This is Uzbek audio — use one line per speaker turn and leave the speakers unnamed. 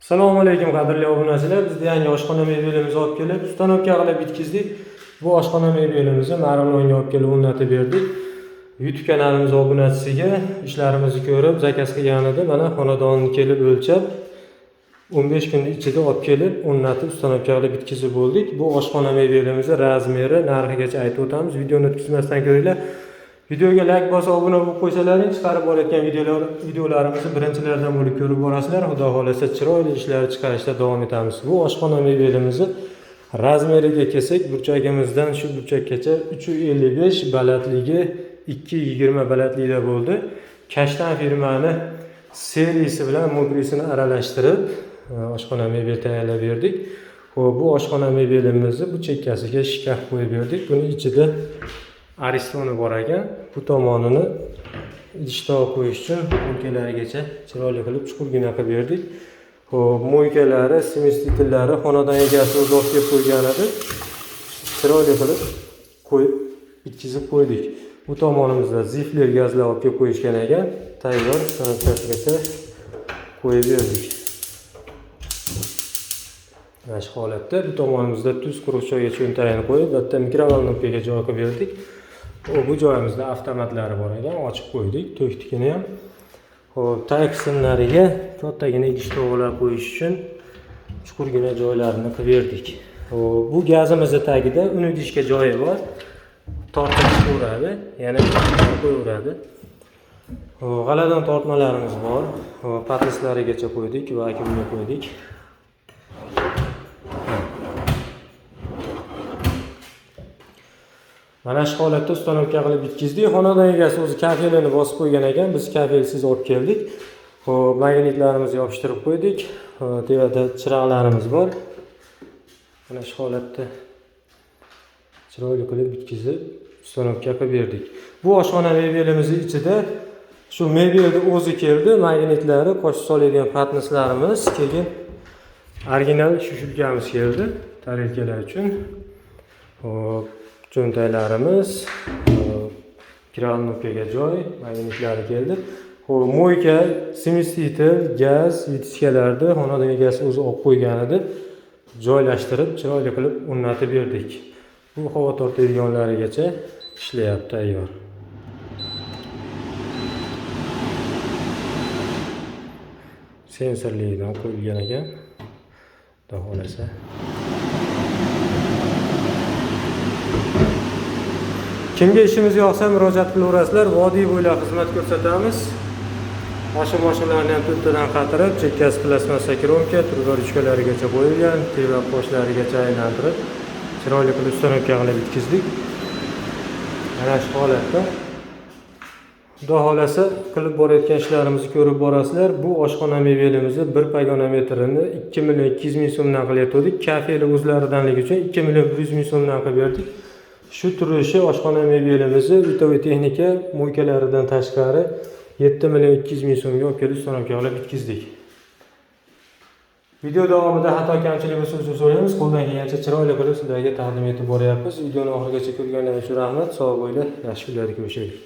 Assalomu alaykum qadrli obunachilar. Biz yangi oshxona mebelimizni olib kelib, ustanovka qilib bitkizdik. Bu oshxona mebelimizni Marg'ilonga olib kelib o'rnatib berdik. YouTube kanalimiz obunachisiga ishlarimizni ko'rib, zakaz qilgan edi. Mana xonadonni kelib o'lchab 15 kun ichida olib kelib o'rnatib ustanovka qilib bitkizib bo'ldik. Bu oshxona mebelimizni razmeri, narxigacha aytib o'tamiz. Videoni o'tkazmasdan ko'ringlar. Videoga like bosib obuna bo'lib qo'ysalaring, chiqarib olayotgan videolarimizni birinchilardan bo'lib ko'rib borasizlar. Xudo xolasa chiroyli ishlar chiqarishda davom etamiz. Bu oshxona mebelimizni razmeriga kelsak, burchagimizdan shu burchakgacha 355, balandligi 220 balandlikda bo'ldi. Kashtan firmani seriyasi bilan mugrisini aralashtirib oshxona mebel tayyorlab berdik. Bu oshxona mebelimizni bu chekkasiga shkaf qo'yib berdik. Buni ichida aristoni bor ekan. Bu tomonini idishtoq qo'yish uchun mo'ykalarigacha chiroyli qilib chuqurgina qilib berdik. Mo'ykalari, smestitillari xonadon egasi o'zi olib kelib qo'ygan edi. Chiroyli qilib qo'yib bitkizib qo'ydik. Bu tomonimizda zifler gazlar olib kelib qo'yishgan ekan. Tayyor sanitasigacha qo'yib berdik. Mana shu holatda bu tomonimizda tuz, quruq choyga cho'ntagini qo'yib, bitta mikrovolnovkaga joy qilib berdik. Bu joyimizda avtomatlari bor ekan, ochib qo'ydik, to'ktikini ham. Tag qismlariga kattagina idish-to'g'lar qo'yish uchun chuqurgina joylarini qilib berdik. Bu gazimizning tagida un idishga joyi bor. Tortib qo'yadi, yana qo'yaveradi. G'aladan tortmalarimiz bor. Patlislarigacha qo'ydik va akumga qo'ydik. Mana shu holatda ustanovka qilib bitkizdik. Xonadon egasi o'zi kafelini bosib qo'ygan ekan. Biz kafelsiz olib keldik. Magnitlarimizni yopishtirib qo'ydik. Tevada chiroqlarimiz bor. Mana shu holatda chiroyli qilib bitkizib ustanovka qilib berdik. Bu oshxona mebelimizning ichida shu mebelni o'zi keldi. Magnitlari, qo'shib soladigan patnislarimiz, keyin original shushulkamiz keldi tarelkalar uchun. Cho'ntaklarimiz, mikrovolnovkaga joy, magnitlari keldi. Mo'yka, smestitel, gaz, vitskalarni xonadon egasi o'zi olib qo'ygan edi. Joylashtirib, chiroyli qilib o'rnatib berdik. Bu havo tortadiganlarigacha ishlayapti, tayyor. Sensorligidan qo'yilgan ekan. Xudo xolasa. Kimga ishimiz yoqsa murojaat qilaverasizlar. Vodiy bo'ylab xizmat ko'rsatamiz. Mashinalarni ham to'rttadan qatirib, chekkasi plasmassa kromka, turba ruchkalarigacha qo'yilgan, teva qoshlarigacha aylantirib, chiroyli qilib ustanovka qilib bitkizdik. Mana shu holatda Xudo xolasa qilib borayotgan ishlarimizni ko'rib borasizlar. Bu oshxona mebelimizni 1 pogona metrini 2 million 200 ming so'mdan qilayotdik. Kafeli o'zlaridanligi uchun 2 million 100 ming so'mdan qilib berdik. Shu turishi oshxona mebelimizni bitoviy texnika mo'ykalaridan tashqari 7 million 200 ming so'mga olib kelib ustanovka qilib bitkizdik. Video davomida xato kamchilik bo'lsa uzr so'raymiz. Qo'ldan kelgancha chiroyli qilib sizlarga taqdim etib boryapmiz. Videoni oxirigacha ko'rganlaringiz uchun rahmat. Sog' bo'linglar, yaxshi kunlarga ko'rishaylik.